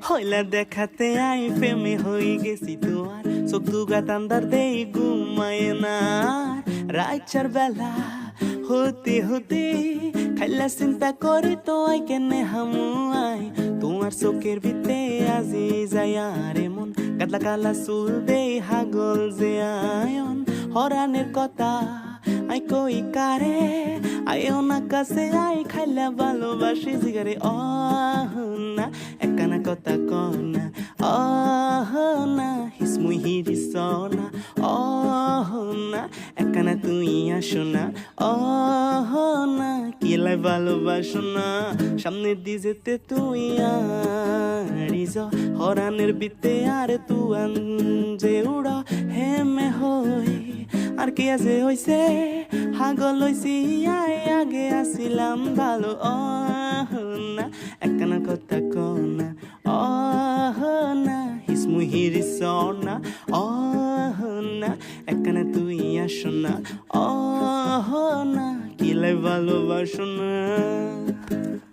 হইলা দেখাতে আই প্রেমে হয়ে গেছি তোমার চোখ দুগা তান্দার দেই ঘুমায় না রাইচার বেলা হতে হতে খাইলা চিন্তা করে তো আই কেনে হামু আই তোমার চোখের ভিতে আজি যায় রে মন কাতলা কালা চুল দেই হাগল যে আয়ন হরানের কথা আই কই কারে আইও না কাছে আই খাইলা ভালোবাসি জিগারে না একখানা কথা কনা না হিসমুই হিরিসনা না একখানা তুই আসো না না কিলাই ভালোবাসো না সামনের দি যেতে তুই আরিজ হরানের বিতে আর তুয়ান যে উড়া হেমে হই আর কি আছে হইছে হাগল হইছি আগে আসিলাম ভালো না একখানা কথা কনা না হিসমুই হিরিসনা না একখানা তুই আসো না না কিলাই ভালোবাসো না।